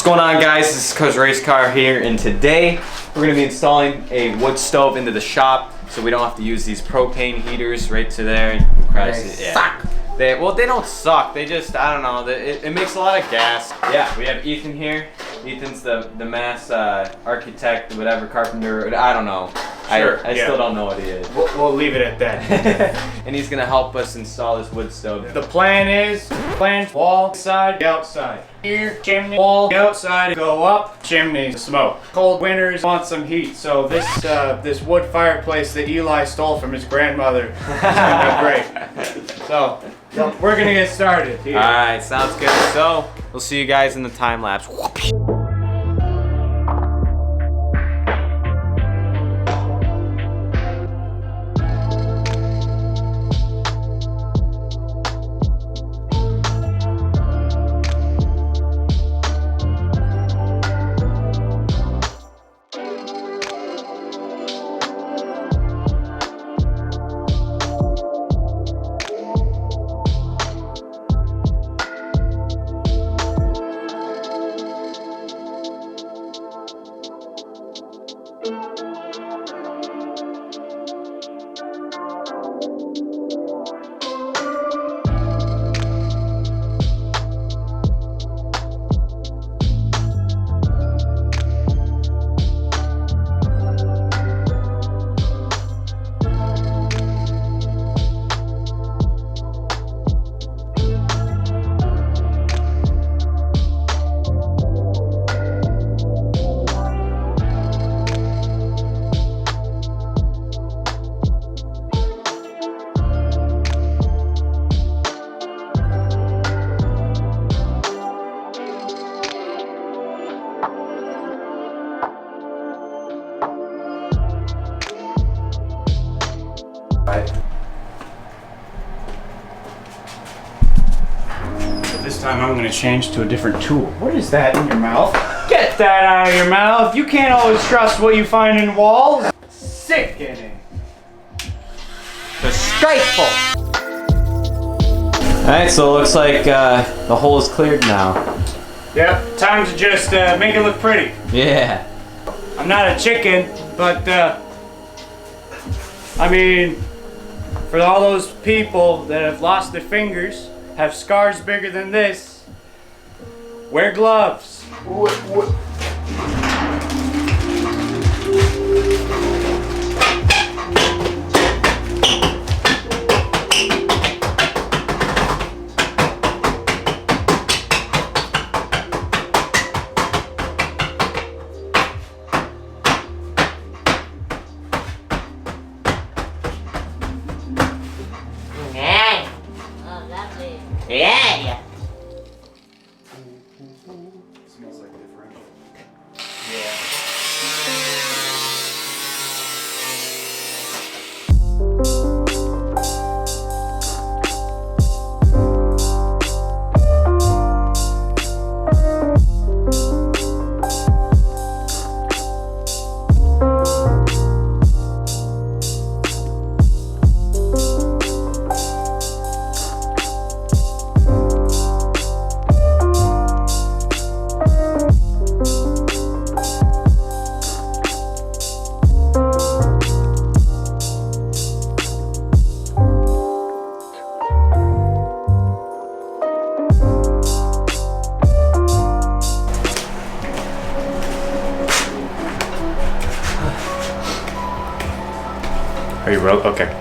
going on, guys? This is Coach Race Car here, and today we're going to be installing a wood stove into the shop so we don't have to use these propane heaters right to there. They suck. They don't suck. They just, I don't know, it makes a lot of gas. Yeah, we have Ethan here. Ethan's the mass architect, whatever, carpenter, I don't know. Sure, I still don't know what he is. We'll leave it at that. And he's going to help us install this wood stove. The plan is, wall, side, outside. Here, chimney, wall, outside, go up, chimney, smoke. Cold winters want some heat, so this wood fireplace that Eli stole from his grandmother is gonna be great. So, we're gonna get started here. Alright, sounds good. So, we'll see you guys in the time lapse. This time I'm gonna change to a different tool. What is that in your mouth? Get that out of your mouth! You can't always trust what you find in walls. Sickening. Disgraceful! Alright, so it looks like the hole is cleared now. Yep, time to just make it look pretty. Yeah. I'm not a chicken, but I mean, for all those people that have lost their fingers, have scars bigger than this, wear gloves. Yeah. Smells like differential. Are you real? Okay.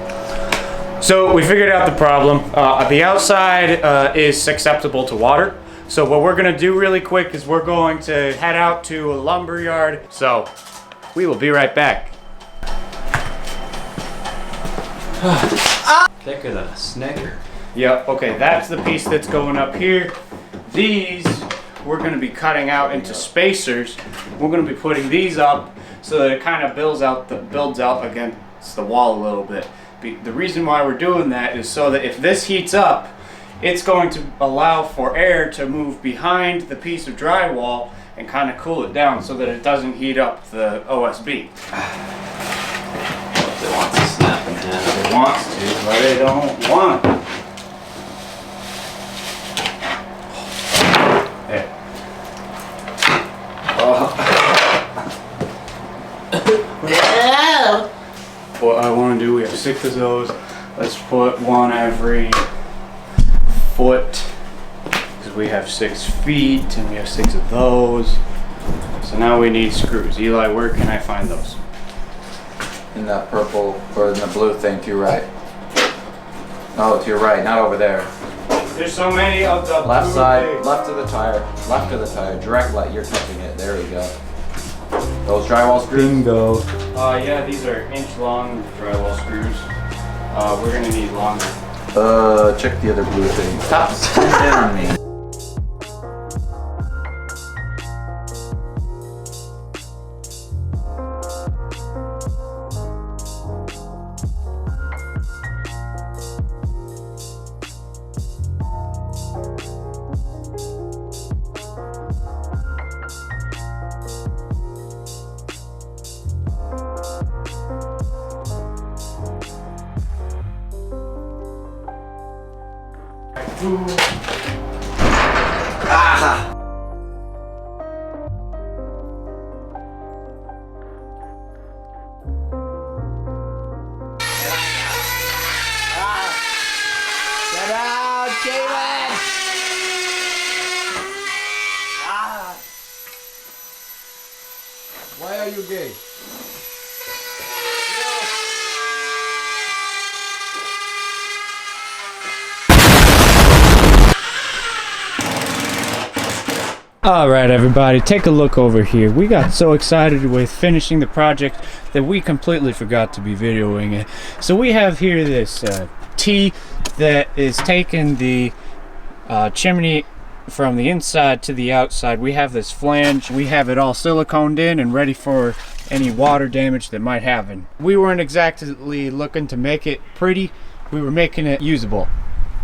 So we figured out the problem. The outside is acceptable to water. So what we're gonna do really quick is we're going to head out to a lumber yard. So we will be right back. Thicker than a Snicker. Yep, okay, that's the piece that's going up here. These we're gonna be cutting out into spacers. We're gonna be putting these up so that it kind of builds out against the wall a little bit. The reason why we're doing that is so that if this heats up, it's going to allow for air to move behind the piece of drywall and kind of cool it down so that it doesn't heat up the OSB. It wants to snap in half. It wants to, but it don't want to. There. What I want to do, we have 6 of those. Let's put one every foot because we have 6 feet and we have 6 of those. So now we need screws. Eli, where can I find those? In that purple or in the blue thing to your right. No, to your right, not over there. There's so many of the Left blue side, things. left of the tire, left of the tire. Direct light, you're touching it. There you go. Those drywall screws. Bingo. Yeah, these are inch-long drywall screws. We're gonna need longer. Check the other blue thing. Stop sitting down on me. Ah! Get out, Jalen! Ah! Why are you gay? Alright everybody, take a look over here. We got so excited with finishing the project that we completely forgot to be videoing it. So we have here this T that is taking the chimney from the inside to the outside. We have this flange. We have it all siliconed in and ready for any water damage that might happen. We weren't exactly looking to make it pretty. We were making it usable.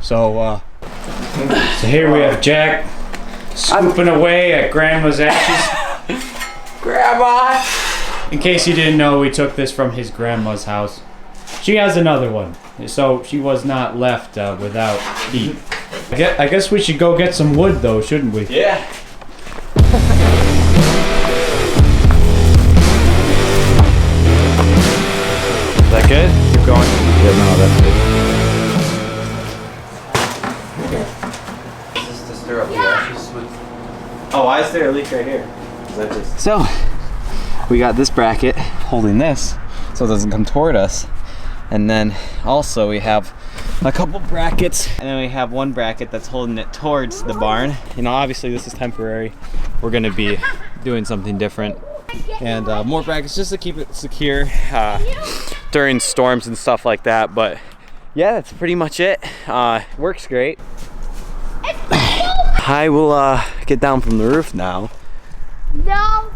So here we have Jack scooping away at Grandma's ashes. Grandma! In case you didn't know, we took this from his grandma's house. She has another one, so she was not left without heat. I guess we should go get some wood though, shouldn't we? Yeah. Is that good? Keep going. Yeah, no, that's it. Is this to stir up the ashes with? Oh, why is there a leak right here? Is that just... So, we got this bracket holding this so it doesn't come toward us. And then also we have a couple brackets, and then we have one bracket that's holding it towards the barn. You know, obviously this is temporary. We're gonna be doing something different. And more brackets just to keep it secure during storms and stuff like that. But yeah, that's pretty much it. Works great. I will get down from the roof now. No.